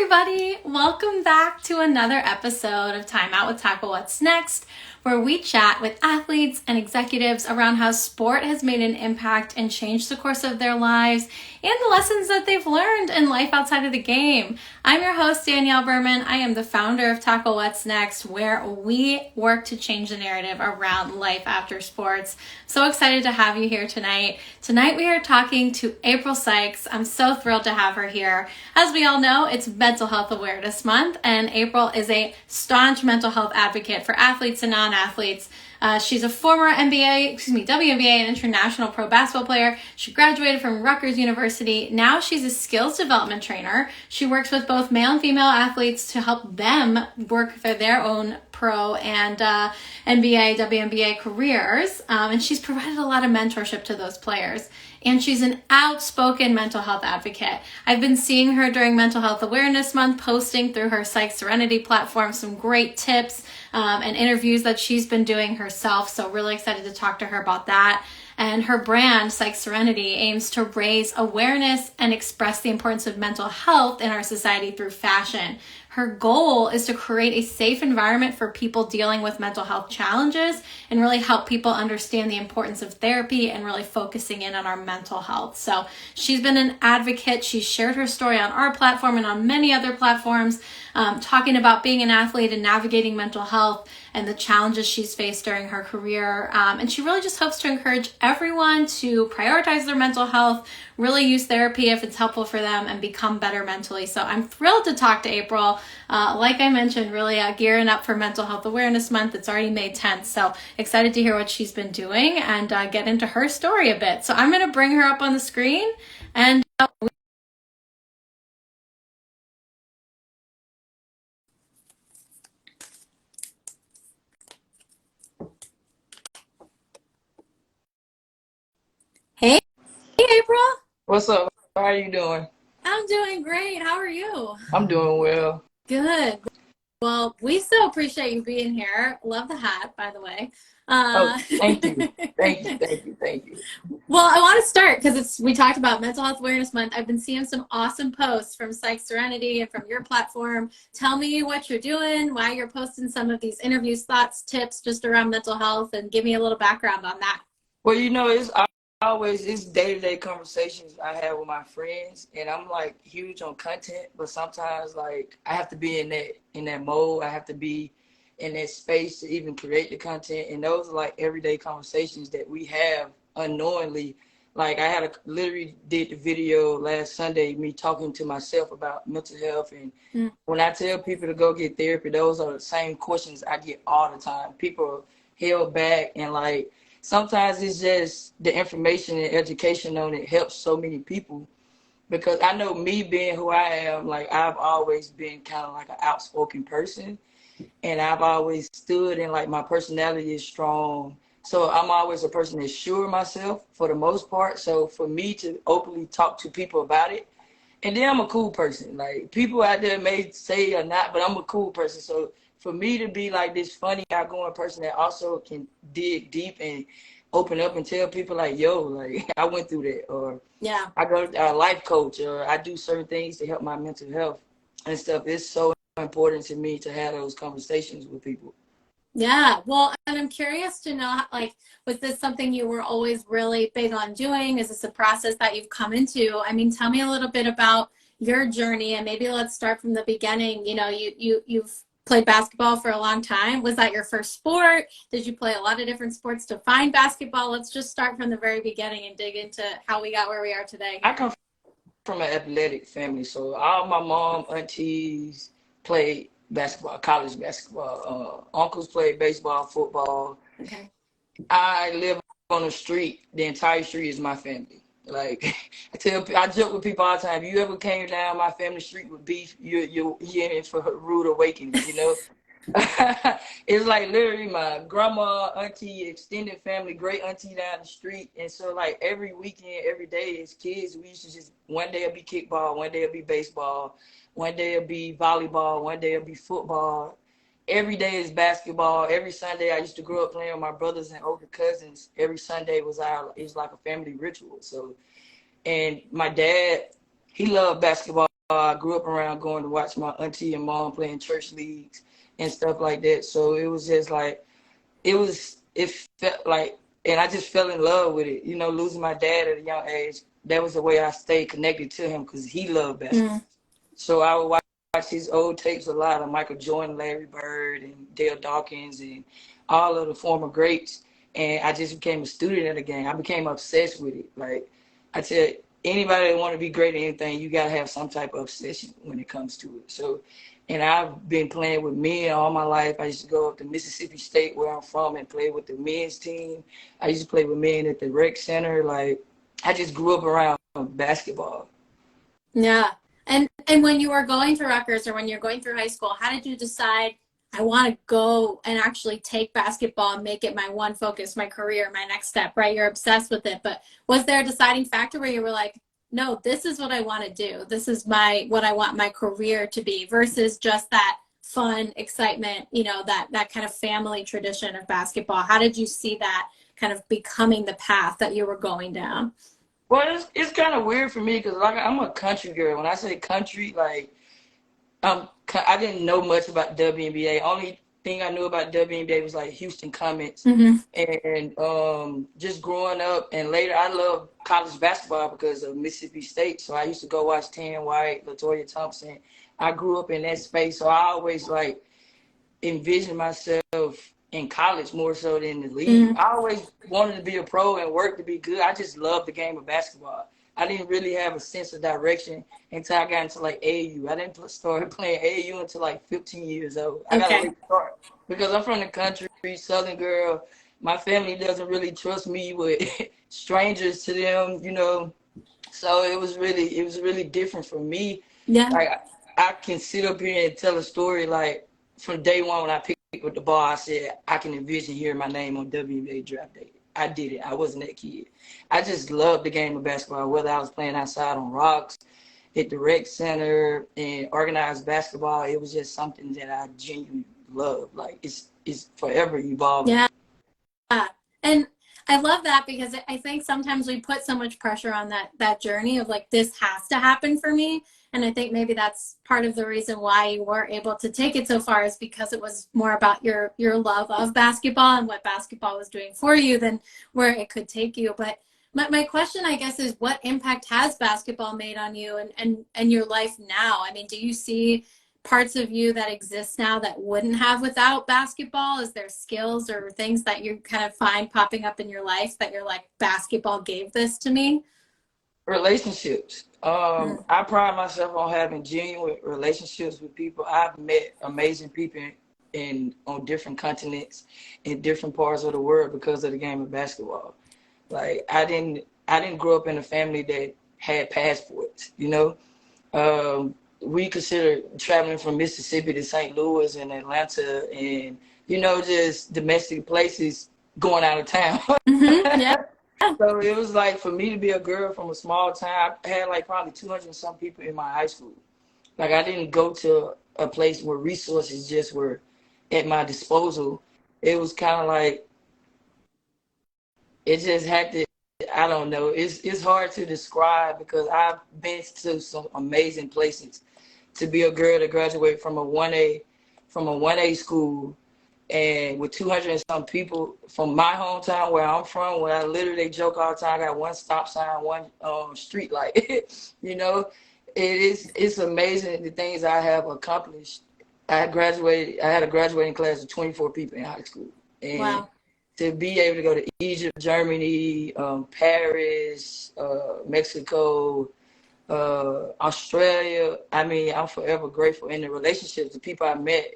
everybody, welcome back to another episode of Timeout with Tackle What's Next, where we chat with athletes and executives around how sport has made an impact and changed the course of their lives and the lessons that they've learned in life outside of the game. I'm your host, Danielle Berman. I am the founder of Tackle What's Next, where we work to change the narrative around life after sports. So excited to have you here tonight. Tonight we are talking to April Sykes. I'm so thrilled to have her here. As we all know, it's Mental Health Awareness Month, and April is a staunch mental health advocate for athletes and non-athletes. She's a former WNBA and international pro basketball player. She graduated from Rutgers University. Now she's a skills development trainer. She works with both male and female athletes to help them work for their own pro and NBA, WNBA careers. And she's provided a lot of mentorship to those players. And she's an outspoken mental health advocate. I've been seeing her during Mental Health Awareness Month, posting through her Sykes Serenity platform some great tips and interviews that she's been doing herself. So really excited to talk to her about that. And her brand, Sykes Serenity, aims to raise awareness and express the importance of mental health in our society through fashion. Her goal is to create a safe environment for people dealing with mental health challenges and really help people understand the importance of therapy and really focusing in on our mental health. So she's been an advocate. She's shared her story on our platform and on many other platforms, talking about being an athlete and navigating mental health and the challenges she's faced during her career. And she really just hopes to encourage everyone to prioritize their mental health, really use therapy if it's helpful for them, and become better mentally. So I'm thrilled to talk to April. Like I mentioned, really gearing up for Mental Health Awareness Month. It's already May 10th, so excited to hear what she's been doing and get into her story a bit. So I'm going to bring her up on the screen and Hey, April. What's up? How are you doing? I'm doing great. How are you? I'm doing well. Good. Well, we so appreciate you being here. Love the hat, by the way. Thank you. Thank you. Well, I want to start because we talked about Mental Health Awareness Month. I've been seeing some awesome posts from Sykes Serenity and from your platform. Tell me what you're doing, why you're posting some of these interviews, thoughts, tips just around mental health, and give me a little background on that. Well, it's day-to-day conversations I have with my friends, and I'm like huge on content, but sometimes like I have to be in that mode. I have to be in that space to even create the content, and those are like everyday conversations that we have unknowingly. Like I literally did the video last Sunday, me talking to myself about mental health, and when I tell people to go get therapy, those are the same questions I get all the time. People are held back, and like sometimes it's just the information and education on it helps so many people, because I know me being who I am, like I've always been kind of like an outspoken person, and I've always stood and like my personality is strong. So I'm always a person that's sure of myself for the most part. So for me to openly talk to people about it, and then I'm a cool person. Like people out there may say or not, but I'm a cool person. So for me to be like this funny, outgoing person that also can dig deep and open up and tell people like, yo, like I went through that, or Yeah, I go to a life coach, or I do certain things to help my mental health and stuff. It's so important to me to have those conversations with people. yeah. Well, and I'm curious to know, like, was this something you were always really big on doing? Is this a process that you've come into? I mean, tell me a little bit about your journey, and maybe let's start from the beginning. You know, you've played basketball for a long time. Was that your first sport? Did you play a lot of different sports to find basketball? Let's just start from the very beginning and dig into how we got where we are today. I come from an athletic family, so all my mom, aunties played basketball, college basketball. Uncles played baseball, football. Okay. I live on the street. The entire street is my family. Like I joke with people all the time. If you ever came down my family street with beef, you're in for a rude awakening. You know, it's like literally my grandma, auntie, extended family, great auntie down the street, and so like every weekend, every day as kids, we used to just one day it'll be kickball, one day it'll be baseball, one day it'll be volleyball, one day it'll be football. Every day is basketball. Every Sunday, I used to grow up playing with my brothers and older cousins. Every Sunday it was like a family ritual. So, and my dad, he loved basketball I grew up around going to watch my auntie and mom playing church leagues and stuff like that. So it was just like, it felt like, and I just fell in love with it. You know, losing my dad at a young age, that was the way I stayed connected to him because he loved basketball. So I would watch his old tapes a lot of Michael Jordan, Larry Bird, and Dale Dawkins, and all of the former greats. And I just became a student of the game. I became obsessed with it. Like I tell anybody that want to be great at anything, you gotta have some type of obsession when it comes to it. So, and I've been playing with men all my life. I used to go up to Mississippi State, where I'm from, and play with the men's team. I used to play with men at the rec center. Like I just grew up around basketball. Yeah. And when you were going through Rutgers or when you're going through high school, how did you decide I want to go and actually take basketball and make it my one focus, my career, my next step, right? You're obsessed with it. But was there a deciding factor where you were like, no, this is what I want to do. This is what I want my career to be versus just that fun, excitement, you know, that kind of family tradition of basketball. How did you see that kind of becoming the path that you were going down? Well, it's kind of weird for me because like I'm a country girl. When I say country, like I didn't know much about WNBA. Only thing I knew about WNBA was like Houston Comets, and just growing up. And later, I loved college basketball because of Mississippi State. So I used to go watch Tan White, LaToya Thompson. I grew up in that space, so I always like envisioned myself in college more so than the league. I always wanted to be a pro and work to be good. I just loved the game of basketball. I didn't really have a sense of direction until I got into like AAU. I didn't start playing AAU until like 15 years old. I got a late start because I'm from the country, Southern girl. My family doesn't really trust me with strangers to them, you know. So it was really different for me. Yeah. Like I can sit up here and tell a story like from day one when I picked up the ball, I said I can envision hearing my name on WNBA draft day. I did it. I wasn't that kid. I just loved the game of basketball, whether I was playing outside on rocks, at the rec center, and organized basketball. It was just something that I genuinely love. Like it's forever evolving. Yeah. And I love that because I think sometimes we put so much pressure on that journey of like, this has to happen for me. And I think maybe that's part of the reason why you were able to take it so far is because it was more about your love of basketball and what basketball was doing for you than where it could take you. But my question, I guess, is what impact has basketball made on you and your life now? I mean, do you see parts of you that exist now that wouldn't have without basketball? Is there skills or things that you kind of find popping up in your life that you're like, basketball gave this to me? Relationships. I pride myself on having genuine relationships with people. I've met amazing people on different continents in different parts of the world because of the game of basketball. Like I didn't grow up in a family that had passports, you know. We consider traveling from Mississippi to St. Louis and Atlanta and, you know, just domestic places going out of town. Yeah. So it was like for me to be a girl from a small town, I had like probably 200 and some people in my high school. Like I didn't go to a place where resources just were at my disposal. It was kind of like, it just had to, I don't know. It's hard to describe because I've been to some amazing places. To be a girl to graduate from a 1A school and with 200 and some people from my hometown where I'm from, where I literally joke all the time, I got one stop sign, one street light. You know, it's amazing the things I have accomplished. I had a graduating class of 24 people in high school. And wow. To be able to go to Egypt, Germany, Paris, Mexico, Australia. I mean, I'm forever grateful. In the relationships, the people I met,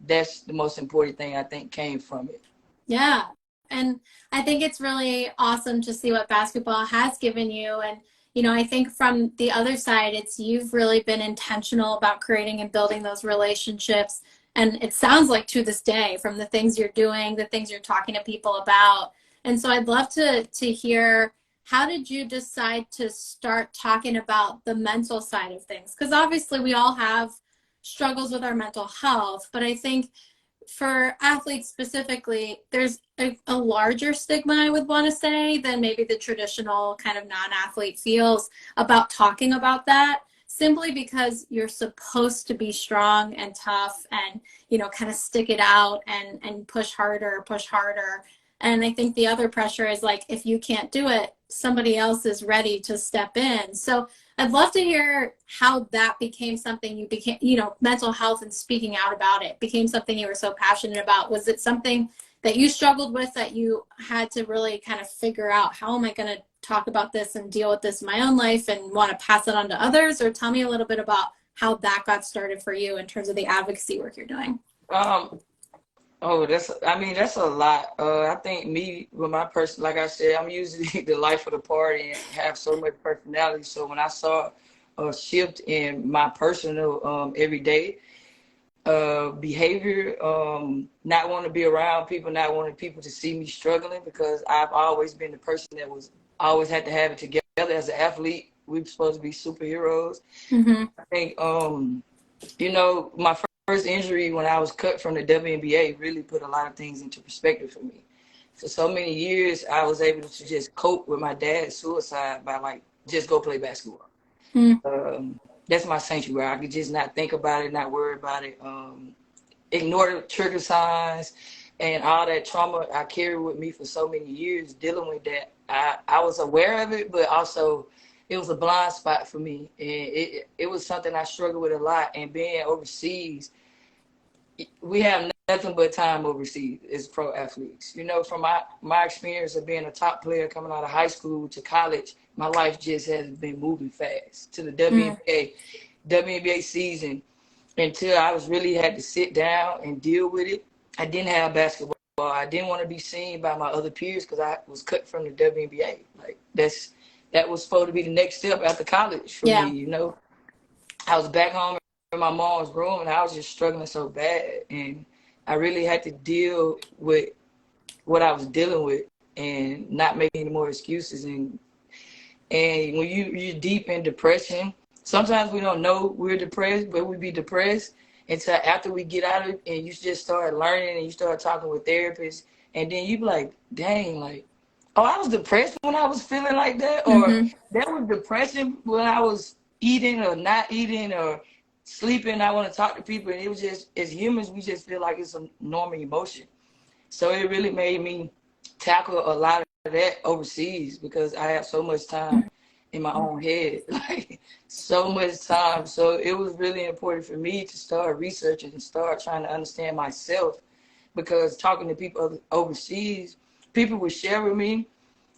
that's the most important thing I think came from it. Yeah. And I think it's really awesome to see what basketball has given you. And, you know, I think from the other side, you've really been intentional about creating and building those relationships. And it sounds like to this day, from the things you're doing, the things you're talking to people about. And so I'd love to hear, how did you decide to start talking about the mental side of things? Because obviously we all have struggles with our mental health, but I think for athletes specifically, there's a larger stigma, I would want to say, than maybe the traditional kind of non-athlete feels about talking about that. simply because you're supposed to be strong and tough and, you know, kind of stick it out and push harder, push harder. And I think the other pressure is like, if you can't do it, somebody else is ready to step in. So I'd love to hear how that became something you became, you know, mental health and speaking out about it became something you were so passionate about. Was it something that you struggled with that you had to really kind of figure out, how am I going to talk about this and deal with this in my own life and want to pass it on to others? Or tell me a little bit about how that got started for you in terms of the advocacy work you're doing. Oh, that's a lot. I think me with my person, like I said, I'm usually the life of the party and have so much personality. So when I saw a shift in my personal everyday behavior, not wanting to be around people, not wanting people to see me struggling, because I've always been the person that was always had to have it together. As an athlete, we're supposed to be superheroes. Mm-hmm. I think, you know, my first injury when I was cut from the WNBA really put a lot of things into perspective for me. For so many years, I was able to just cope with my dad's suicide by like, just go play basketball. Mm-hmm. That's my sanctuary. I could just not think about it, not worry about it, ignore the trigger signs and all that trauma I carried with me for so many years dealing with that. I was aware of it, but also it was a blind spot for me. And it was something I struggled with a lot. And being overseas, we have nothing but time overseas as pro athletes. You know, from my experience of being a top player coming out of high school to college, my life just has been moving fast to the WNBA season. Until I was really had to sit down and deal with it. I didn't have basketball. I didn't want to be seen by my other peers because I was cut from the WNBA. Like that was supposed to be the next step after college for me. You know, I was back home in my mom's room and I was just struggling so bad, and I really had to deal with what I was dealing with and not make any more excuses. And when you're deep in depression, sometimes we don't know we're depressed, but we be depressed until after we get out of it and you just start learning and you start talking with therapists. And then you be like, dang, like, oh, I was depressed when I was feeling like that. Or that was depression when I was eating or not eating or sleeping. I want to talk to people. And it was just, as humans, we just feel like it's a normal emotion. So it really made me tackle a lot of that overseas because I have so much time in my own head, like so much time. So it was really important for me to start researching and start trying to understand myself, because talking to people overseas, people would share with me,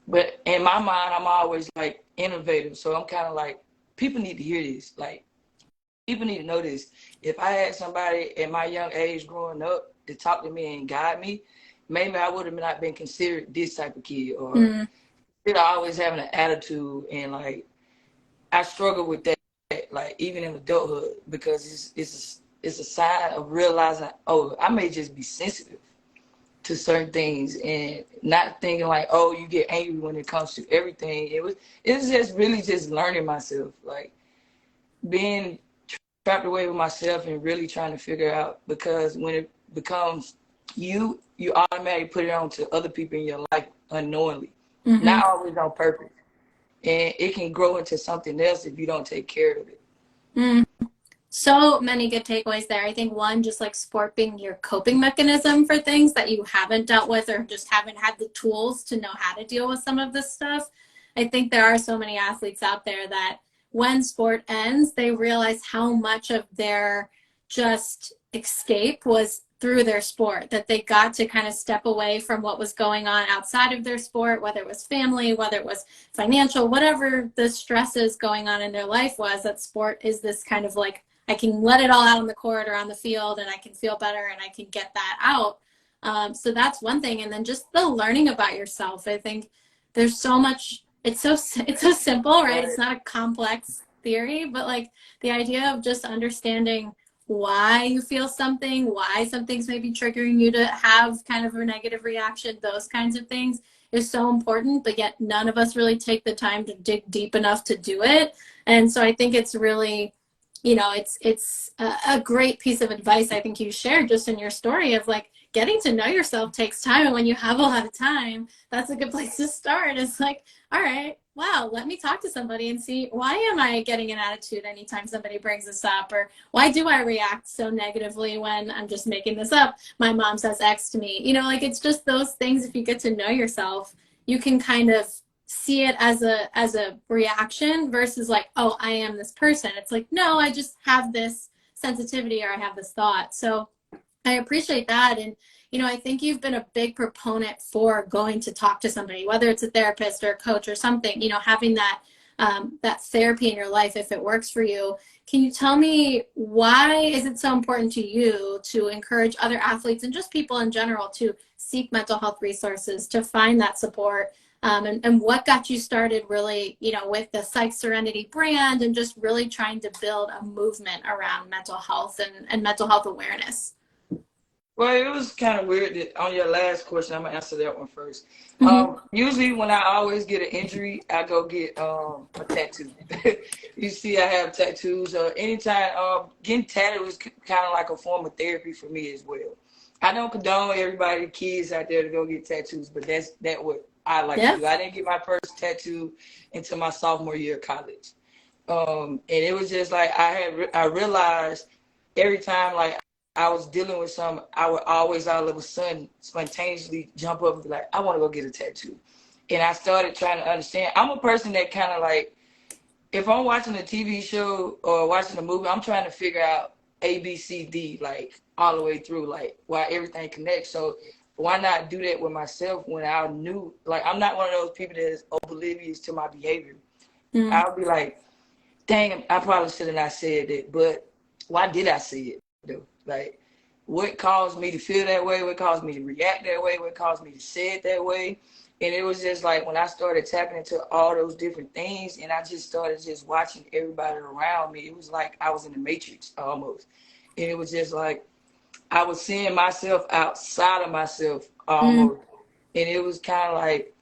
but in my mind, I'm always like innovative. So I'm kind of like, people need to hear this. Like, people need to know this. If I had somebody at my young age growing up to talk to me and guide me, maybe I would have not been considered this type of kid, or always having an attitude. And like, I struggle with that, like even in adulthood, because it's a sign of realizing, oh, I may just be sensitive to certain things and not thinking like, oh, you get angry when it comes to everything. It's just really just learning myself, like being trapped away with myself and really trying to figure out, because when it becomes you automatically put it on to other people in your life unknowingly, not always on purpose. And it can grow into something else if you don't take care of it. So many good takeaways there. I think one, just like sport being your coping mechanism for things that you haven't dealt with or just haven't had the tools to know how to deal with some of this stuff. I think there are so many athletes out there that when sport ends, they realize how much of their just escape was through their sport, that they got to kind of step away from what was going on outside of their sport, whether it was family, whether it was financial, whatever the stresses going on in their life was, that sport is this kind of like, I can let it all out on the court or on the field and I can feel better and I can get that out. So that's one thing. And then just the learning about yourself. I think there's so much, it's so simple, right? It's not a complex theory, but like the idea of just understanding why you feel something, why some things may be triggering you to have kind of a negative reaction, those kinds of things is so important, but yet none of us really take the time to dig deep enough to do it. And so I think it's really, you know, it's a great piece of advice I think you shared just in your story of like, getting to know yourself takes time. And when you have a lot of time, that's a good place to start. It's like, all right, wow, let me talk to somebody and see, why am I getting an attitude anytime somebody brings this up? Or why do I react so negatively when, I'm just making this up, my mom says X to me? You know, like, it's just those things. If you get to know yourself, you can kind of see it as a reaction versus like, oh, I am this person. It's like, no, I just have this sensitivity, or I have this thought. So I appreciate that. And, you know, I think you've been a big proponent for going to talk to somebody, whether it's a therapist or a coach or something, you know, having that that therapy in your life, if it works for you. Can you tell me, why is it so important to you to encourage other athletes and just people in general to seek mental health resources, to find that support? And what got you started really, you know, with the Sykes Serenity brand, and just really trying to build a movement around mental health and mental health awareness? Well, it was kind of weird that on your last question, I'm gonna answer that one first. Mm-hmm. Usually, when I always get an injury, I go get a tattoo. You see, I have tattoos. Anytime getting tattooed was kind of like a form of therapy for me as well. I don't condone everybody, kids out there, to go get tattoos, but that's what I like to do. I didn't get my first tattoo until my sophomore year of college, and it was just like I realized every time like I was dealing with something, I would always all of a sudden spontaneously jump up and be like, I want to go get a tattoo. And I started trying to understand. I'm a person that kind of like, if I'm watching a TV show or watching a movie, I'm trying to figure out A, B, C, D, like all the way through, like why everything connects. So why not do that with myself when I knew, like, I'm not one of those people that is oblivious to my behavior. Mm-hmm. I'll be like, dang, I probably should have not said it, but why did I say it though? Like, what caused me to feel that way? What caused me to react that way? What caused me to say it that way? And it was just like when I started tapping into all those different things, and I just started just watching everybody around me, it was like I was in the Matrix almost. And it was just like I was seeing myself outside of myself almost. And it was kind of like,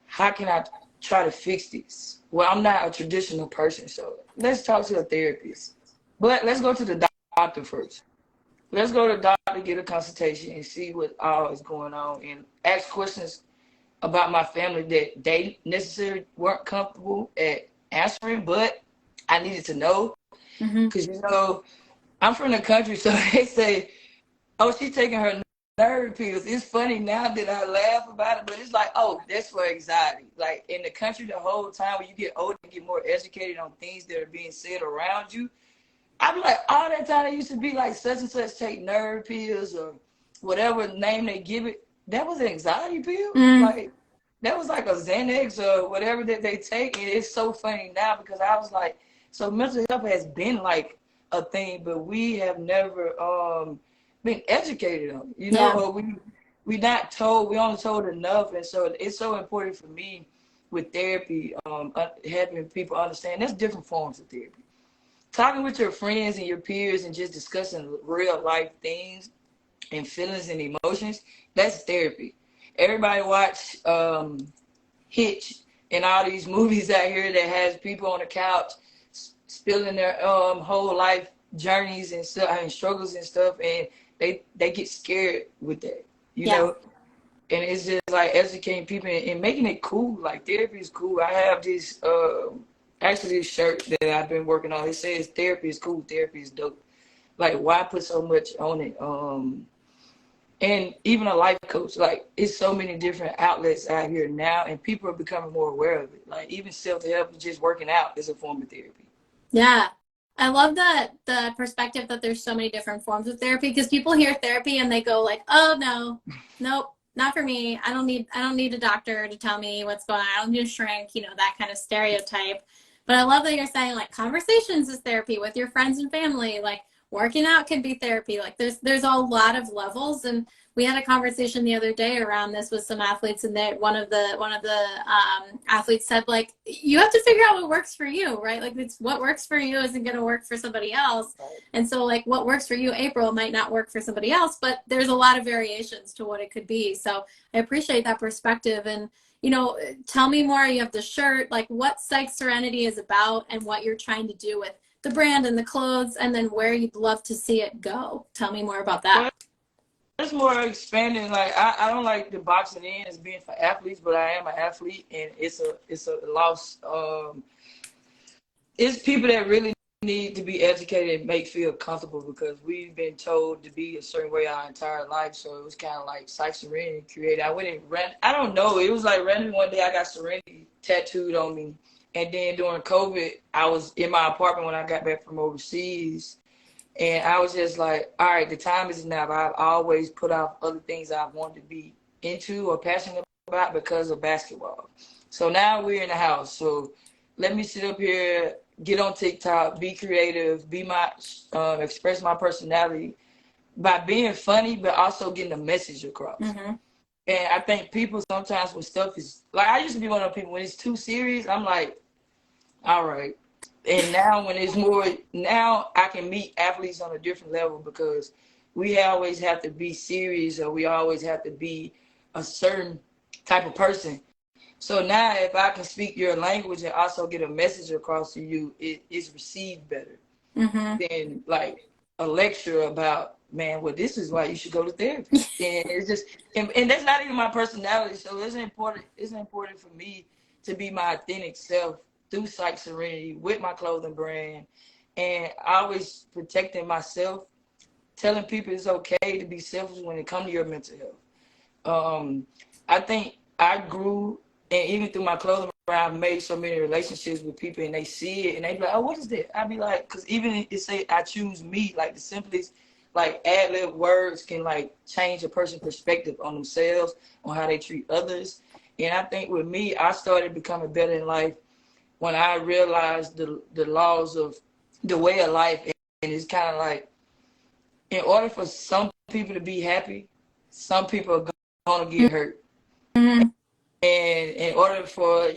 how can I try to fix this? Well, I'm not a traditional person, so let's talk to a therapist. But let's go to the doctor first. Let's go to the doctor, get a consultation, and see what all is going on, and ask questions about my family that they necessarily weren't comfortable at answering, but I needed to know. Mm-hmm. Because, you know, I'm from the country, so they say, oh, she's taking her nerve pills. It's funny now that I laugh about it, but it's like, oh, that's for anxiety. Like, in the country, the whole time when you get older and get more educated on things that are being said around you, I be like, all that time they used to be like such and such take nerve pills or whatever name they give it. That was an anxiety pill. Like, that was like a Xanax or whatever that they take. And it's so funny now because I was like, so mental health has been like a thing, but we have never been educated on it, you know, Yeah. or we not told, we only told enough. And so it's so important for me with therapy, having people understand there's different forms of therapy. Talking with your friends and your peers and just discussing real life things and feelings and emotions, that's therapy. Everybody watch Hitch and all these movies out here that has people on the couch spilling their whole life journeys and stuff and struggles and stuff, and they get scared with that, you Yeah. know. And it's just like educating people and making it cool. Like, therapy is cool. I have this actually this shirt that I've been working on. It says therapy is cool, therapy is dope. Like, why put so much on it? And even a life coach, like, it's so many different outlets out here now, and people are becoming more aware of it. Like, even self-help, just working out is a form of therapy. Yeah. I love that, the perspective that there's so many different forms of therapy, because people hear therapy and they go like, oh no, nope, not for me. I don't need a doctor to tell me what's going on. I don't need a shrink, you know, that kind of stereotype. But I love that you're saying like conversations is therapy with your friends and family, like working out can be therapy. Like there's a lot of levels. And we had a conversation the other day around this with some athletes, and that one of the athletes said, like, you have to figure out what works for you, right? Like, it's what works for you isn't going to work for somebody else. And so, like, what works for you, April, might not work for somebody else, but there's a lot of variations to what it could be. So I appreciate that perspective. And, you know, tell me more. You have the shirt, like what Sykes Serenity is about and what you're trying to do with the brand and the clothes, and then where you'd love to see it go. Tell me more about that. it's more expanding. Like I don't like the boxing in as being for athletes, but I am an athlete, and it's a loss. It's people that really need to be educated and make feel comfortable because we've been told to be a certain way our entire life. So it was kind of like Sykes Serenity created. I went and ran. I don't know. It was like randomly one day I got Serenity tattooed on me, and then during COVID, I was in my apartment when I got back from overseas. And I was just like, all right, the time is now. I've always put off other things I wanted to be into or passionate about because of basketball. So now we're in the house. So let me sit up here, get on TikTok, be creative, be my express my personality by being funny, but also getting a message across. Mm-hmm. And I think people sometimes when stuff is like, I used to be one of the people when it's too serious, I'm like, all right. And now when it's more, now I can meet athletes on a different level because we always have to be serious or we always have to be a certain type of person. So now if I can speak your language and also get a message across to you, it's received better than like a lecture about, man, well, this is why you should go to therapy. And it's just, and that's not even my personality. So it's important for me to be my authentic self through Sykes Serenity with my clothing brand. And always protecting myself, telling people it's okay to be selfish when it comes to your mental health. I think I grew, and even through my clothing brand, I've made so many relationships with people and they see it and they be like, oh, what is that? I'd be like, because even if it say I choose me, like the simplest, like ad-lib words can like change a person's perspective on themselves, on how they treat others. And I think with me, I started becoming better in life when I realized the laws of the way of life. And it's kind of like, in order for some people to be happy, some people are going to get hurt. Mm-hmm. And in order for,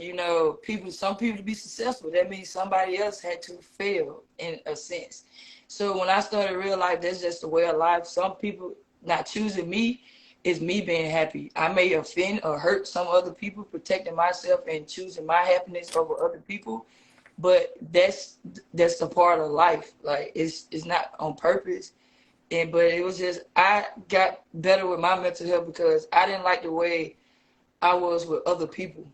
some people to be successful, that means somebody else had to fail in a sense. So when I started to realize that's just the way of life, some people not choosing me is me being happy. I may offend or hurt some other people, protecting myself and choosing my happiness over other people. But that's a part of life. Like it's not on purpose. But it was just, I got better with my mental health because I didn't like the way I was with other people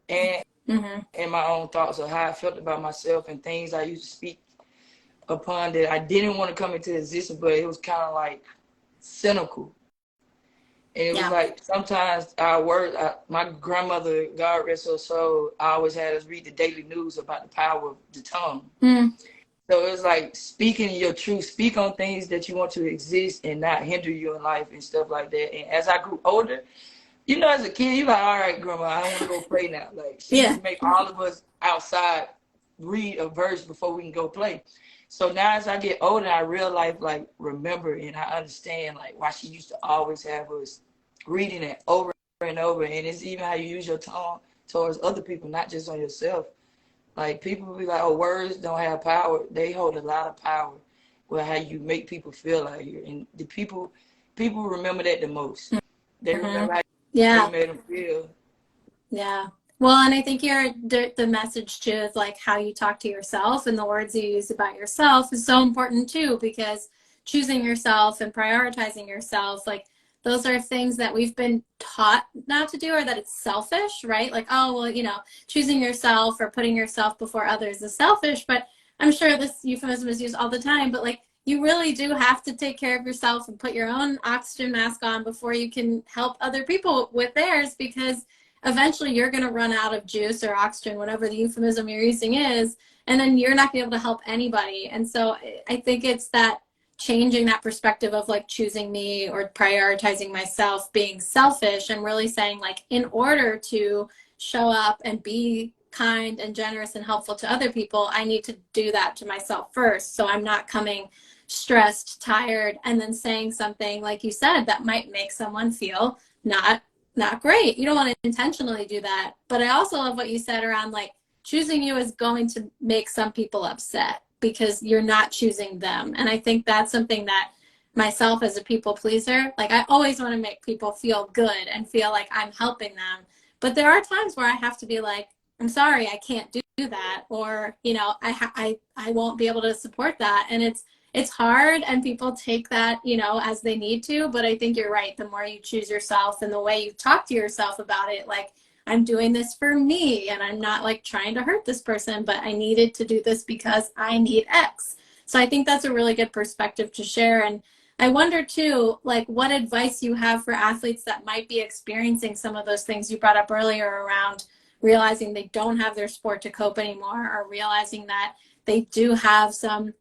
and my own thoughts of how I felt about myself and things I used to speak upon that I didn't want to come into existence, but it was kind of like cynical. And it was like sometimes our words, my grandmother, God rest her soul, always had us read the daily news about the power of the tongue. So it's like speaking your truth, speak on things that you want to exist and not hinder you in life and stuff like that. And as I grew older, as a kid, you're like, all right, grandma, I want to go play now. Like, she just make all of us outside read a verse before we can go play. So now as I get older, I realize, like, remember and I understand, like, why she used to always have us reading it over and over. And it's even how you use your tongue towards other people, not just on yourself. Like, people will be like, oh, words don't have power. They hold a lot of power with how you make people feel out here. And the people remember that the most. They remember how you made them feel. Yeah. Well, and I think the message too is like how you talk to yourself and the words you use about yourself is so important too, because choosing yourself and prioritizing yourself, like those are things that we've been taught not to do, or that it's selfish, right? Like, oh, well, choosing yourself or putting yourself before others is selfish, but I'm sure this euphemism is used all the time, but like, you really do have to take care of yourself and put your own oxygen mask on before you can help other people with theirs, because eventually you're going to run out of juice or oxygen, whatever the euphemism you're using is, and then you're not going to be able to help anybody. And so I think it's that changing that perspective of like choosing me or prioritizing myself, being selfish, and really saying like, in order to show up and be kind and generous and helpful to other people, I need to do that to myself first. So I'm not coming stressed, tired, and then saying something, like you said, that might make someone feel not great. You don't want to intentionally do that. But I also love what you said around like choosing you is going to make some people upset because you're not choosing them. And I think that's something that myself as a people pleaser, like I always want to make people feel good and feel like I'm helping them. But there are times where I have to be like, I'm sorry, I can't do that. Or, I won't be able to support that. And it's hard and people take that, you know, as they need to. But I think you're right. The more you choose yourself and the way you talk to yourself about it, like, I'm doing this for me and I'm not like trying to hurt this person, but I needed to do this because I need X. So I think that's a really good perspective to share. And I wonder too, like, what advice you have for athletes that might be experiencing some of those things you brought up earlier around realizing they don't have their sport to cope anymore, or realizing that they do have some,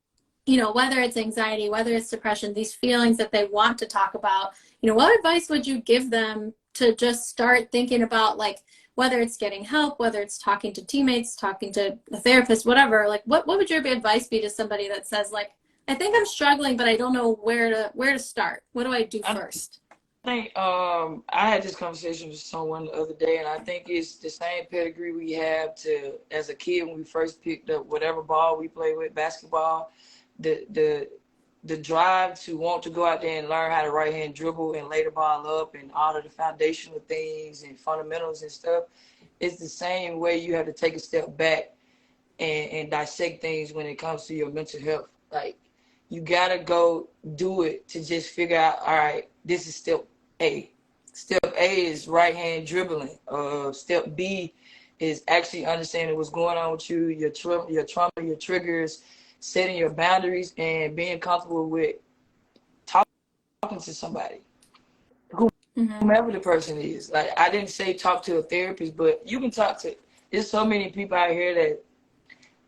you know, whether it's anxiety, whether it's depression, these feelings that they want to talk about. You know, what advice would you give them to just start thinking about, like, whether it's getting help, whether it's talking to teammates, talking to a therapist, whatever, like what would your advice be to somebody that says, like, I think I'm struggling, but I don't know where to start. What do I do first? I think I had this conversation with someone the other day, and I think it's the same pedigree we have to as a kid when we first picked up whatever ball we play with, basketball, the drive to want to go out there and learn how to right hand dribble and lay the ball up and all of the foundational things and fundamentals and stuff. It's the same way you have to take a step back and dissect things when it comes to your mental health. Like, you gotta go do it to just figure out, all right, this is step A. Step A is right hand dribbling. Step B is actually understanding what's going on with you, your trauma, your triggers, setting your boundaries, and being comfortable with talking to somebody, whomever the person is. Like, I didn't say talk to a therapist, but you can talk to. There's so many people out here that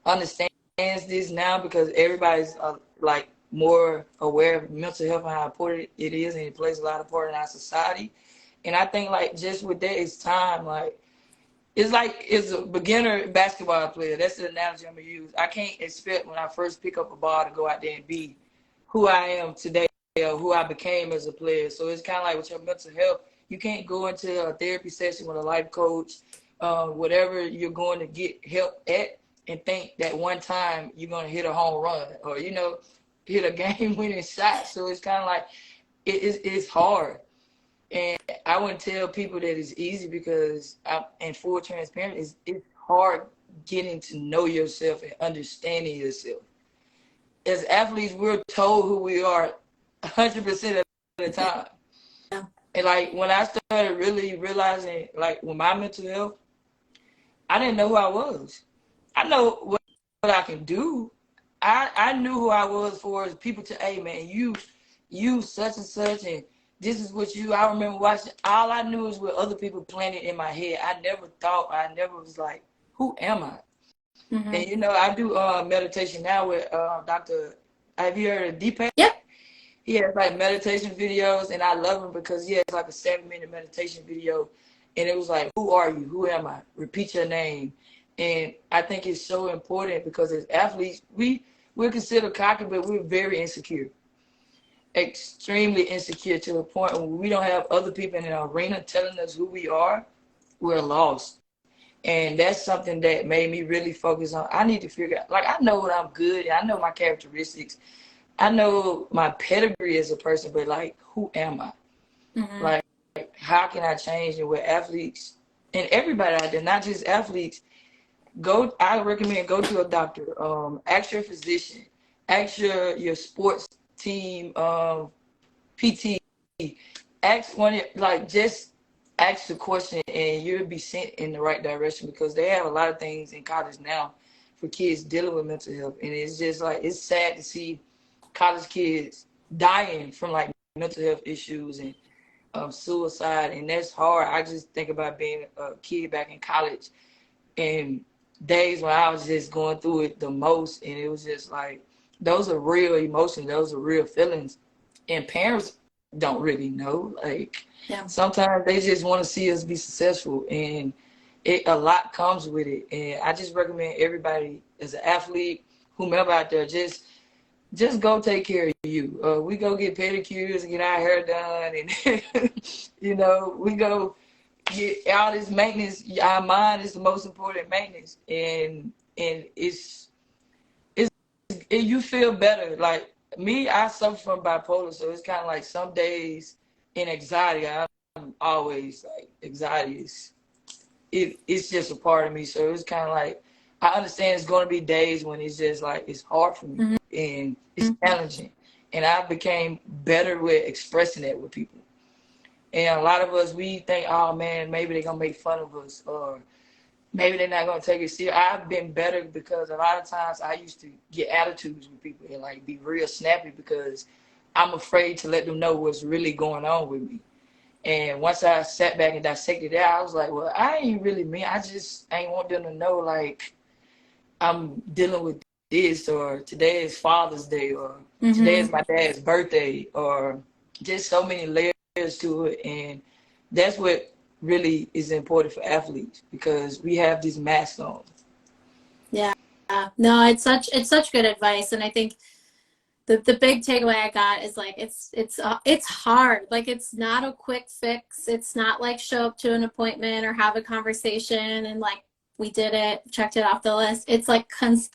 understands this now because everybody's like more aware of mental health and how important it is, and it plays a lot of part in our society. And I think, like, just with that, it's time. Like it's a beginner basketball player. That's the analogy I'm gonna use. I can't expect when I first pick up a ball to go out there and be who I am today or who I became as a player. So it's kind of like with your mental health. You can't go into a therapy session with a life coach, whatever you're going to get help at, and think that one time you're going to hit a home run or, you know, hit a game-winning shot. So it's kind of like it's hard. And I wouldn't tell people that it's easy because, in full transparency, it's hard getting to know yourself and understanding yourself. As athletes, we're told who we are 100% of the time. Yeah. And, like, when I started really realizing, like, with my mental health, I didn't know who I was. I know what I can do. I knew who I was for people to, hey, man, you such and such, and this is what you. I remember watching. All I knew is what other people planted in my head. I never was like, who am I? Mm-hmm. And, you know, I do meditation now with Dr. Have you heard of Deepak? Yep. He has like meditation videos, and I love him because he has like a 7-minute meditation video, and it was like, who are you? Who am I? Repeat your name. And I think it's so important because as athletes, we're considered cocky, but we're very insecure, extremely insecure, to the point where we don't have other people in the arena telling us who we are. We're lost. And that's something that made me really focus on. I need to figure out, like, I know what I'm good at. I know my characteristics. I know my pedigree as a person, but, like, who am I? Mm-hmm. Like, how can I change? And with athletes and everybody out there, not just athletes, I recommend go to a doctor, ask your physician, ask your sports team, PT, ask just ask the question, and you'll be sent in the right direction because they have a lot of things in college now for kids dealing with mental health. And it's just like, it's sad to see college kids dying from like mental health issues and suicide, and that's hard. I just think about being a kid back in college and days when I was just going through it the most, and it was just like, those are real emotions, those are real feelings, and parents don't really know. Like, Yeah. sometimes they just want to see us be successful, and a lot comes with it. And I just recommend everybody as an athlete, whomever out there, just go take care of you. We go get pedicures and get our hair done, and you know, we go get all this maintenance. Our mind is the most important maintenance, and you feel better. Like me, I suffer from bipolar, so it's kind of like some days in anxiety. I'm always like, anxiety it's just a part of me. So it's kind of like I understand it's going to be days when it's just like, it's hard for me and it's challenging. And I became better with expressing that with people. And a lot of us, we think, oh man, maybe they're going to make fun of us, or maybe they're not going to take it serious. I've been better because a lot of times I used to get attitudes with people and like be real snappy because I'm afraid to let them know what's really going on with me. And once I sat back and dissected that, I was like, well, I ain't really mean. I just ain't want them to know, like, I'm dealing with this, or today is Father's Day, or today is my dad's birthday, or just so many layers to it. And that's what really is important for athletes, because we have this mask on. Yeah. No, it's such good advice. And I think the big takeaway I got is like, it's hard. Like, it's not a quick fix. It's not like show up to an appointment or have a conversation and like, we did it, checked it off the list. It's like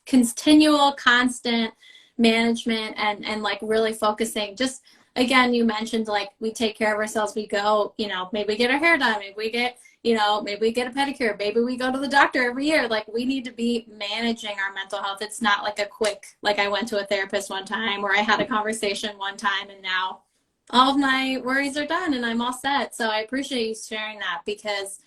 continual, constant management and like really focusing. Just again, you mentioned like we take care of ourselves. We go, you know, maybe we get our hair done, maybe we get, you know, maybe we get a pedicure, maybe we go to the doctor every year. Like, we need to be managing our mental health. It's not like a quick, like I went to a therapist one time or I had a conversation one time and now all of my worries are done and I'm all set. So I appreciate you sharing that, because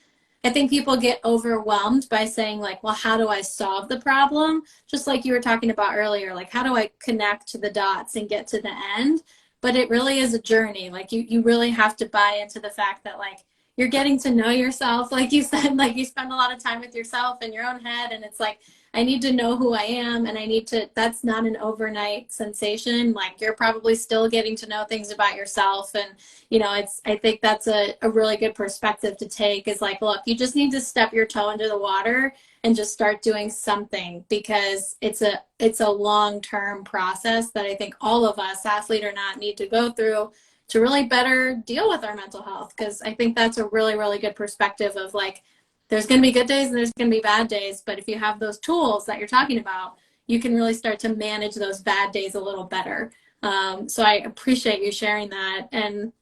I think people get overwhelmed by saying like, well, how do I solve the problem? Just like you were talking about earlier, like, how do I connect the dots and get to the end? But it really is a journey. Like, you really have to buy into the fact that like, you're getting to know yourself. Like you said, like you spend a lot of time with yourself in your own head. And it's like, I need to know who I am. And I need to, that's not an overnight sensation. Like, you're probably still getting to know things about yourself. And, you know, I think that's a really good perspective to take, is like, look, you just need to step your toe into the water and just start doing something, because it's a long-term process that I think all of us, athlete or not, need to go through to really better deal with our mental health. Because I think that's a really, really good perspective of like, there's going to be good days and there's going to be bad days. But if you have those tools that you're talking about, you can really start to manage those bad days a little better. So I appreciate you sharing that. And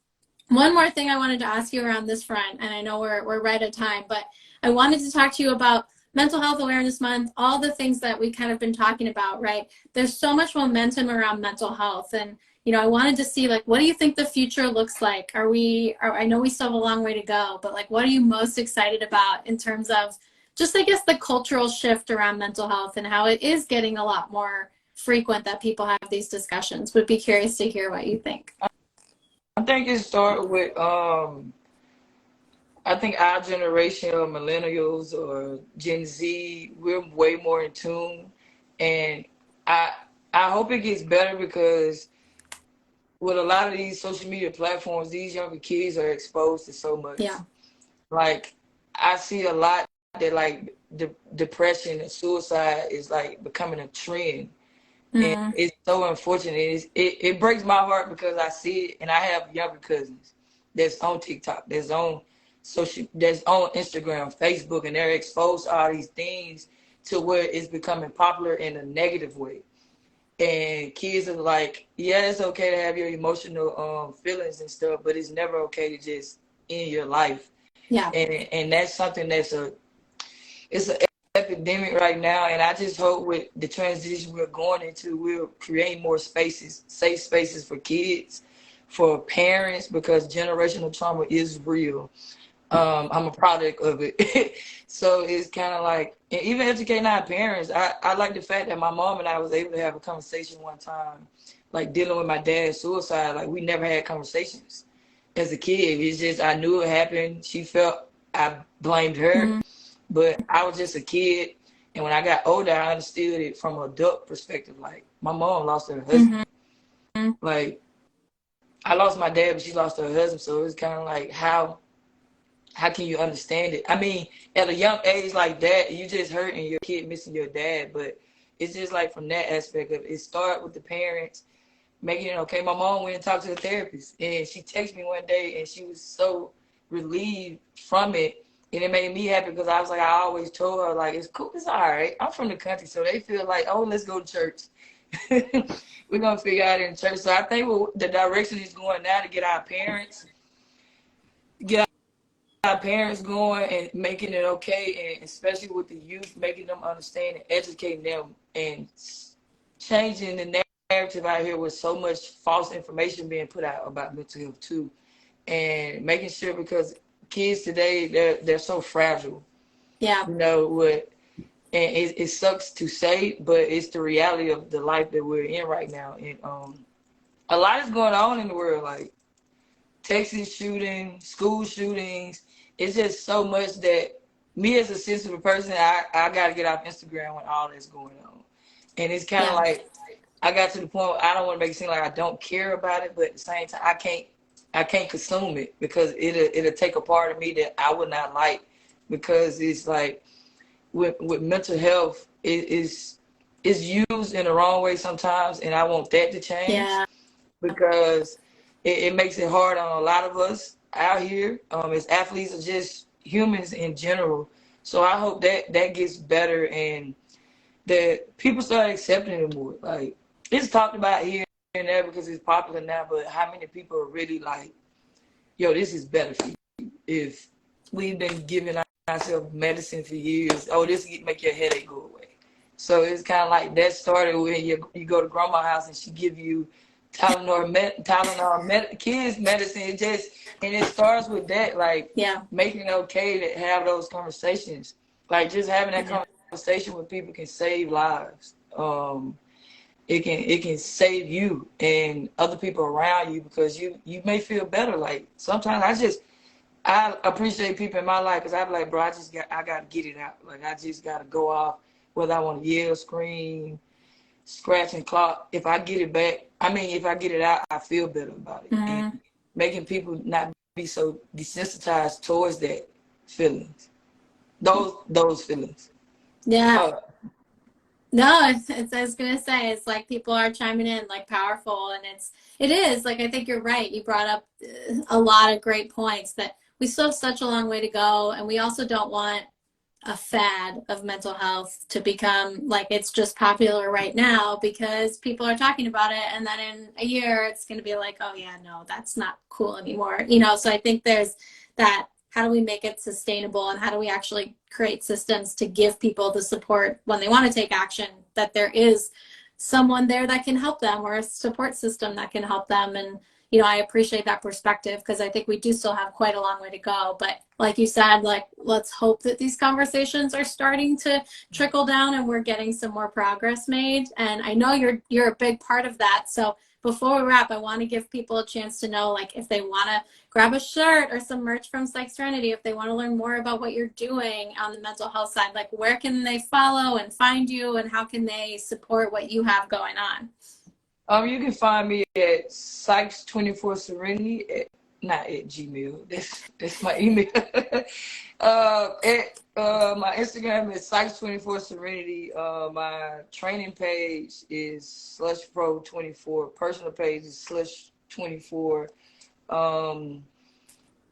one more thing I wanted to ask you around this front, and I know we're right at time, but I wanted to talk to you about Mental Health Awareness Month, all the things that we kind of been talking about, right? There's so much momentum around mental health. And, you know, I wanted to see, like, what do you think the future looks like? I know we still have a long way to go, but like, what are you most excited about in terms of just, I guess, the cultural shift around mental health and how it is getting a lot more frequent that people have these discussions? Would be curious to hear what you think. I think it started with, I think our generation of millennials or Gen Z, we're way more in tune. And I, I hope it gets better, because with a lot of these social media platforms, these younger kids are exposed to so much. Yeah. Like, I see a lot that like depression and suicide is like becoming a trend. And it's so unfortunate. It breaks my heart, because I see it, and I have younger cousins that's on TikTok, that's on that's on Instagram, Facebook, and they're exposed to all these things to where it's becoming popular in a negative way. And kids are like, yeah, it's okay to have your emotional feelings and stuff, but it's never okay to just end your life. Yeah. And that's something it's an epidemic right now. And I just hope with the transition we're going into, we'll create more spaces, safe spaces for kids, for parents, because generational trauma is real. I'm a product of it. So it's kind of like, and even educating our parents, I like the fact that my mom and I was able to have a conversation one time, like dealing with my dad's suicide. Like, we never had conversations as a kid. It's just, I knew it happened. She felt I blamed her, but I was just a kid. And when I got older, I understood it from an adult perspective. Like, my mom lost her husband. Like, I lost my dad, but she lost her husband. So it was kind of like, how can you understand it? I mean, at a young age like that, you just hurting your kid missing your dad. But it's just like, from that aspect of it, it started with the parents making it okay. My mom went and talked to the therapist, and she texted me one day, and she was so relieved from it. And it made me happy, because I was like, I always told her, like, it's cool, it's all right. I'm from the country, so they feel like, oh, let's go to church. We're going to figure out in church. So I think the direction is going now, to get our parents, get got parents going and making it okay, and especially with the youth, making them understand and educating them and changing the narrative out here with so much false information being put out about mental health too, and making sure, because kids today, they're so fragile. Yeah. You know what? And it sucks to say, but it's the reality of the life that we're in right now. And a lot is going on in the world, like Texas shooting, school shootings. It's just so much that me as a sensitive person, I got to get off Instagram when all that's going on. And it's kind of like I got to the point where I don't want to make it seem like I don't care about it, but at the same time, I can't consume it, because it'll take a part of me that I would not like, because it's like with mental health, it's used in the wrong way sometimes, and I want that to change, because it makes it hard on a lot of us out here, as athletes or just humans in general. So I hope that gets better, and that people start accepting it more. Like, it's talked about here and there because it's popular now, but how many people are really like, yo, this is better for you? If we've been giving ourselves medicine for years, oh, this make your headache go away. So it's kind of like that started when you go to grandma's house and she give you Tylenol kids medicine. And it starts with that, like making it okay to have those conversations. Like, just having that conversation with people can save lives. It can save you and other people around you, because you may feel better. Like, sometimes I appreciate people in my life, because I'm like, bro, I got to get it out. Like, I just got to go off, whether I want to yell, scream, scratch and claw. If I get it back, if I get it out, I feel better about it. And making people not be so desensitized towards that feelings, those feelings. No, I was gonna say, it's like people are chiming in like powerful, and it is like, I think you're right. You brought up a lot of great points, that we still have such a long way to go, and we also don't want a fad of mental health to become like it's just popular right now because people are talking about it, and then in a year it's going to be like, oh yeah, no, that's not cool anymore, so I think there's that. How do we make it sustainable, and how do we actually create systems to give people the support when they want to take action, that there is someone there that can help them, or a support system that can help them? And I appreciate that perspective, because I think we do still have quite a long way to go. But like you said, like, let's hope that these conversations are starting to trickle down and we're getting some more progress made. And I know you're a big part of that. So before we wrap, I want to give people a chance to know, like, if they want to grab a shirt or some merch from Sykes Serenity, if they want to learn more about what you're doing on the mental health side, like, where can they follow and find you, and how can they support what you have going on? You can find me at Sykes 24 Serenity, not at Gmail. That's my email. My Instagram is Sykes 24 Serenity. My training page is /pro24. Personal page is /24. I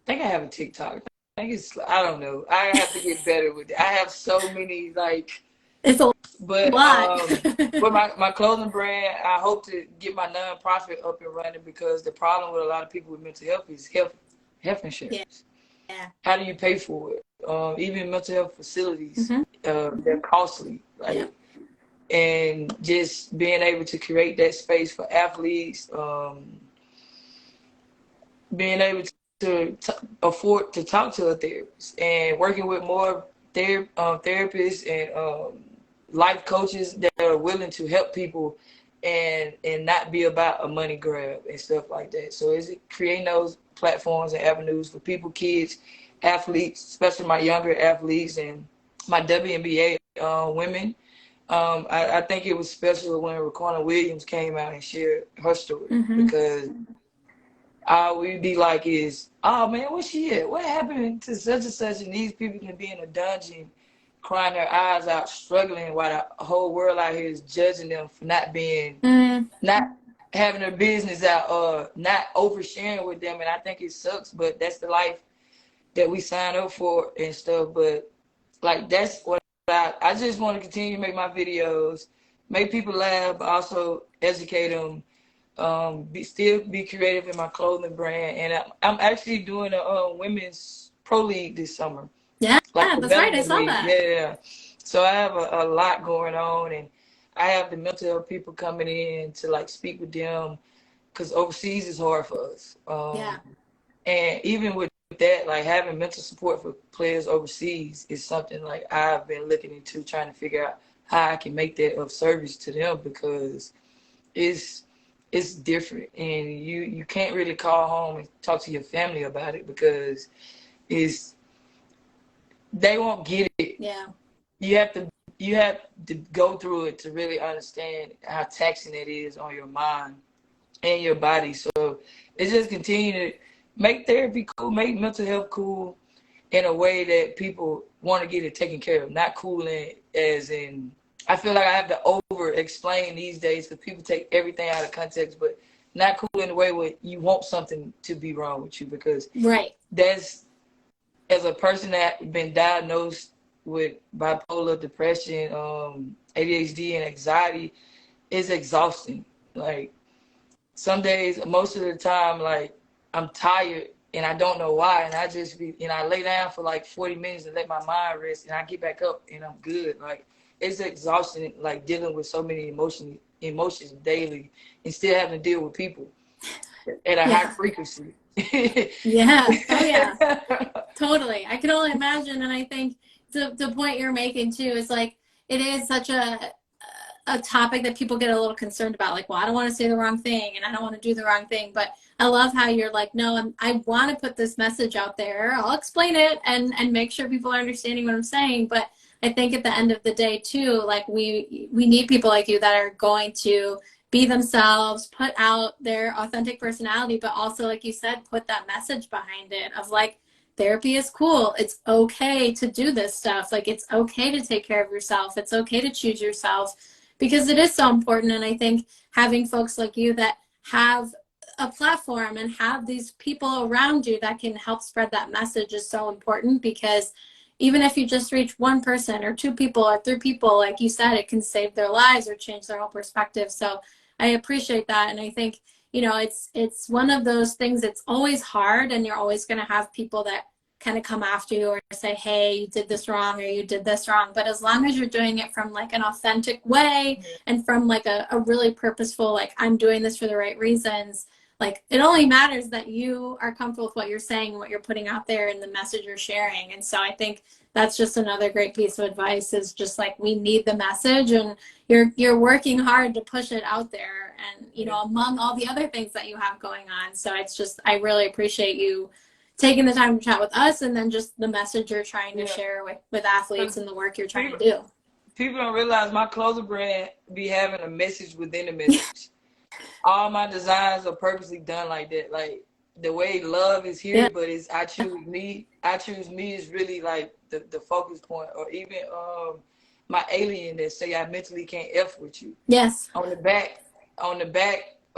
think I have a TikTok. I don't know. I have to get better with it. I have so many, like, it's a lot. With my clothing brand, I hope to get my nonprofit up and running, because the problem with a lot of people with mental health is health insurance. Yeah. How do you pay for it? Even mental health facilities, they're costly, right? Yeah. And just being able to create that space for athletes, being able to afford to talk to a therapist, and working with more therapists and life coaches that are willing to help people and not be about a money grab and stuff like that. So it's creating those platforms and avenues for people, kids, athletes, especially my younger athletes and my WNBA women. I think it was special when Raquana Williams came out and shared her story, because all we'd be like is, oh man, where's she at? What happened to such and such? And these people can be in a dungeon crying their eyes out, struggling, while the whole world out here is judging them for not being, not having their business out, or not oversharing with them. And I think it sucks, but that's the life that we sign up for and stuff. But like, that's what I just want to continue to make my videos, make people laugh, but also educate them. Still be creative in my clothing brand, and I'm actually doing a women's pro league this summer. Yeah, Like that's right. I development saw league. that. Yeah. So I have a lot going on, and I have the mental health people coming in to like speak with them because overseas is hard for us. Yeah. And even with that, like having mental support for players overseas is something like I've been looking into, trying to figure out how I can make that of service to them, because it's it's different, and you can't really call home and talk to your family about it because it's they won't get it. Yeah. You have to you have to go through it to really understand how taxing it is on your mind and your body. So it's just continue to make therapy cool, make mental health cool in a way that people want to get it taken care of. Not cool in as in I feel like I have to over explain these days because people take everything out of context, but not cool in the way where you want something to be wrong with you, because Right. that's as a person that been diagnosed with bipolar depression, ADHD, and anxiety, is exhausting. Like some days, most of the time, like I'm tired and I don't know why, and I just be, I lay down for like 40 minutes and let my mind rest, and I get back up and I'm good. Like it's exhausting, like dealing with so many emotions daily, and still having to deal with people at a high Yeah. frequency. Yeah. Oh, yeah. Totally. I can only imagine. And I think the point you're making too is like, it is such a topic that people get a little concerned about. Like, well, I don't want to say the wrong thing and I don't want to do the wrong thing. But I love how you're like, no, I want to put this message out there. I'll explain it and make sure people are understanding what I'm saying. But I think at the end of the day too, like we need people like you that are going to be themselves, put out their authentic personality, but also, like you said, put that message behind it of like, therapy is cool. It's okay to do this stuff. Like, it's okay to take care of yourself. It's okay to choose yourself, because it is so important. And I think having folks like you that have a platform and have these people around you that can help spread that message is so important, because even if you just reach one person or two people or three people, like you said, it can save their lives or change their whole perspective. So I appreciate that. And I think, it's one of those things that's always hard, and you're always going to have people that kind of come after you or say, hey, you did this wrong or you did this wrong. But as long as you're doing it from like an authentic way and from like a really purposeful, like, I'm doing this for the right reasons, like, it only matters that you are comfortable with what you're saying and what you're putting out there and the message you're sharing. And so I think that's just another great piece of advice, is just like, we need the message, and you're working hard to push it out there, and among all the other things that you have going on. So it's just, I really appreciate you taking the time to chat with us, and then just the message you're trying to share with athletes and the work you're trying to do. People don't realize my clothing brand be having a message within the message. All my designs are purposely done like that. Like the way love is here, but it's I choose me. I choose me is really like the focus point. Or even my alien that say I mentally can't F with you. Yes. On the back,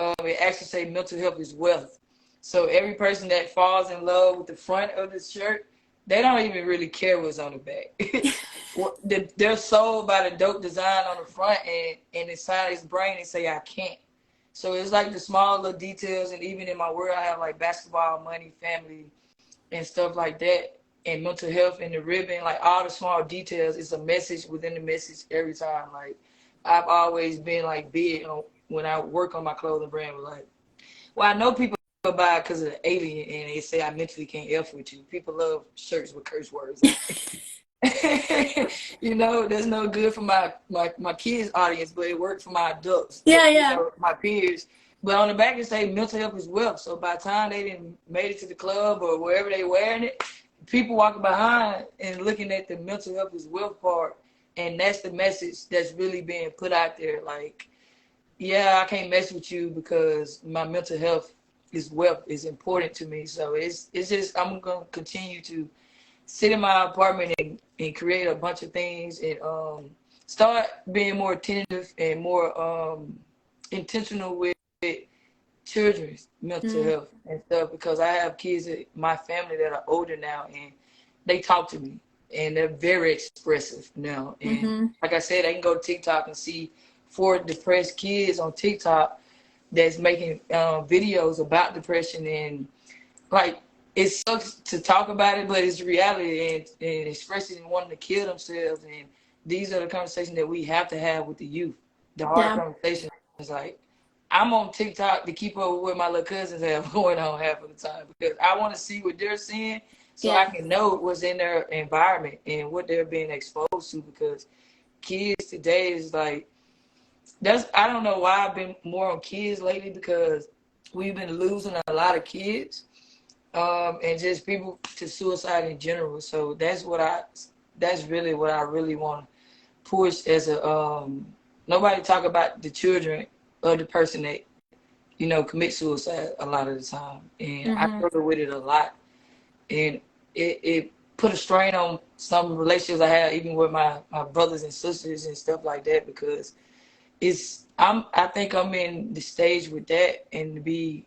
it actually say mental health is wealth. So every person that falls in love with the front of the shirt, they don't even really care what's on the back. They're sold by the dope design on the front, and inside his brain they say I can't. So it's like the small little details, and even in my world, I have like basketball, money, family, and stuff like that, and mental health, and the ribbon, like all the small details. It's a message within the message every time. Like I've always been like big on when I work on my clothing brand. Like, well, I know people buy it because of the alien, and they say I mentally can't F with you. People love shirts with curse words. That's no good for my kids' audience, but it worked for my adults. Yeah. My peers. But on the back it say mental health is wealth. So by the time they didn't made it to the club or wherever they wearing it, people walking behind and looking at the mental health is wealth part, and that's the message that's really being put out there. Like, yeah, I can't mess with you because my mental health is wealth, is important to me. So it's just I'm gonna continue to sit in my apartment and create a bunch of things, and start being more attentive and more intentional with children's mental health and stuff, because I have kids in my family that are older now, and they talk to me, and they're very expressive now. And like I said, I can go to TikTok and see 4 depressed kids on TikTok that's making videos about depression, and like it sucks to talk about it, but it's reality, and especially wanting to kill themselves. And these are the conversations that we have to have with the youth. The hard Yeah. conversations. Like, I'm on TikTok to keep up with what my little cousins have going on half of the time, because I want to see what they're seeing so I Yeah. can know what's in their environment and what they're being exposed to. Because kids today is like, I don't know why I've been more on kids lately, because we've been losing a lot of kids, and just people to suicide in general. So that's really what I really want to push as a, nobody talk about the children of the person that, commit suicide a lot of the time. And I Mm-hmm. struggle with it a lot. And it put a strain on some relationships I have, even with my brothers and sisters and stuff like that, because I think I'm in the stage with that, and to be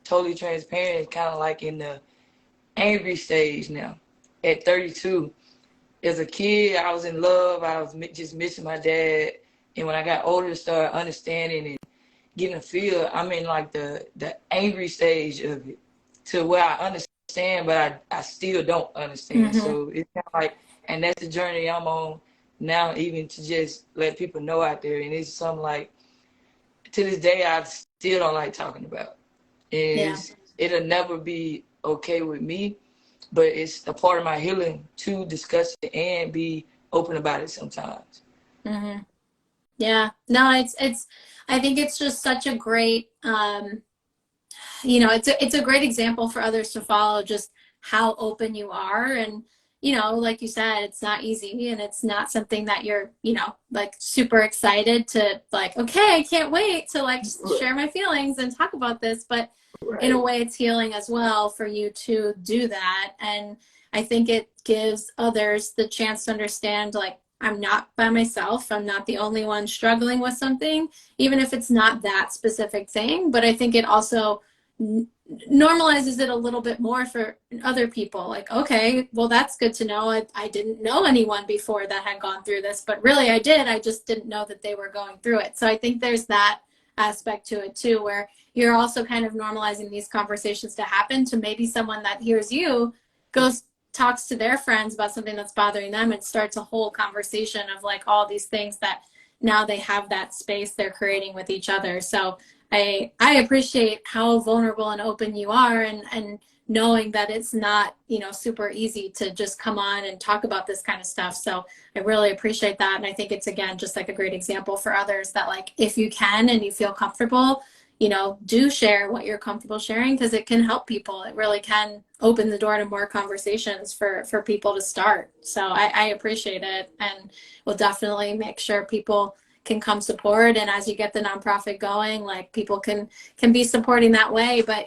totally transparent, it's kind of like in the angry stage now. At 32, as a kid, I was in love. I was just missing my dad. And when I got older, started understanding and getting a feel, I'm in like the angry stage of it, to where I understand, but I still don't understand. Mm-hmm. So it's kind of like, and that's the journey I'm on now, even to just let people know out there. And it's something like, to this day, I still don't like talking about. Yeah. It'll never be okay with me, but it's a part of my healing to discuss it and be open about it sometimes. Mm-hmm. Yeah. No, I think it's just such a great, it's a great example for others to follow, just how open you are. And, like you said, it's not easy, and it's not something that you're, like super excited to, like, okay, I can't wait to like share my feelings and talk about this. But in a Right. way, it's healing as well for you to do that. And I think it gives others the chance to understand, like, I'm not by myself. I'm not the only one struggling with something, even if it's not that specific thing. But I think it also normalizes it a little bit more for other people. Like, okay, well, that's good to know. I didn't know anyone before that had gone through this, but really I did. I just didn't know that they were going through it. So I think there's that aspect to it too, where you're also kind of normalizing these conversations to happen to maybe someone that hears you, goes, talks to their friends about something that's bothering them, and starts a whole conversation of like all these things that now they have that space they're creating with each other. So I appreciate how vulnerable and open you are, and knowing that it's not, super easy to just come on and talk about this kind of stuff. So I really appreciate that. And I think it's, again, just like a great example for others that, like, if you can and you feel comfortable, do share what you're comfortable sharing, because it can help people. It really can open the door to more conversations for people to start. So I appreciate it, and we'll definitely make sure people can come support. And as you get the nonprofit going, like, people can be supporting that way. But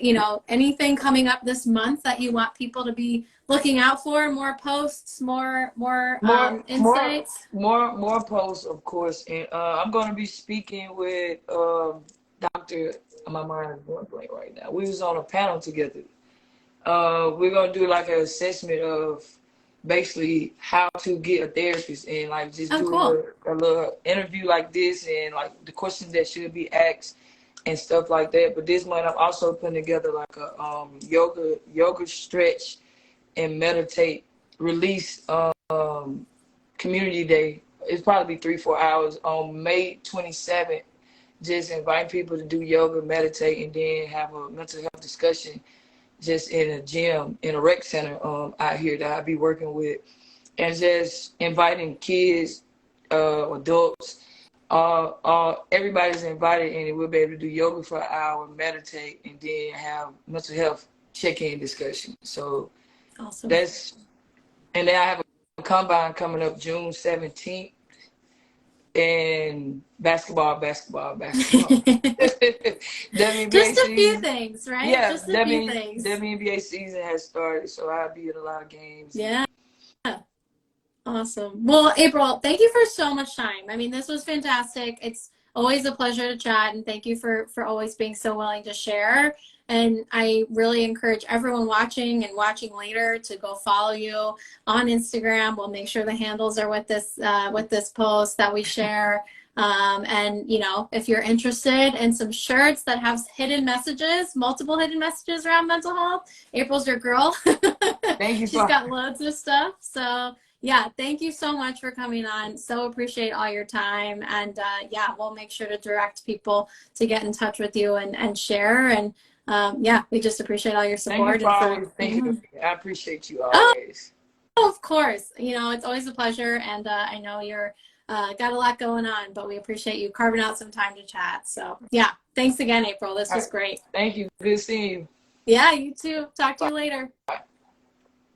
anything coming up this month that you want people to be looking out for? More posts, more More, more, insights? more posts, of course. And I'm going to be speaking with Dr. My mind is going blank right now. We was on a panel together. We're going to do like an assessment of basically how to get a therapist, and like just Oh, do cool. a little interview like this, and like the questions that should be asked and stuff like that. But this month I'm also putting together like a yoga stretch and meditate release community day. It's probably 3-4 hours on May 27th. Just invite people to do yoga, meditate, and then have a mental health discussion just in a gym, in a rec center out here that I'll be working with, and just inviting kids, adults, everybody's invited, and we'll be able to do yoga for an hour, meditate, and then have mental health check-in discussion. So Awesome. that's, and then I have a combine coming up June 17th, and basketball. WNBA Just a few season. things, right? Yeah, Just a few things. WNBA season has started, so I'll be at a lot of games. Yeah. Awesome. Well, April, thank you for so much time. I mean, this was fantastic. It's always a pleasure to chat, and thank you for always being so willing to share. And I really encourage everyone watching and watching later to go follow you on Instagram. We'll make sure the handles are with this post that we share. And, you know, if you're interested in some shirts that have hidden messages, multiple hidden messages around mental health, April's your girl. Thank you She's for got loads of stuff. So, yeah, thank you so much for coming on. So appreciate all your time. And yeah, we'll make sure to direct people to get in touch with you and share. And yeah, we just appreciate all your thank you support for and always for, thinking of me. I appreciate you oh, always. of course. You know, it's always a pleasure. And I know you're got a lot going on, but we appreciate you carving out some time to chat. So yeah, thanks again, April. This All was right. great. Thank you. Good seeing you. Yeah, you too. Talk to you later. Bye.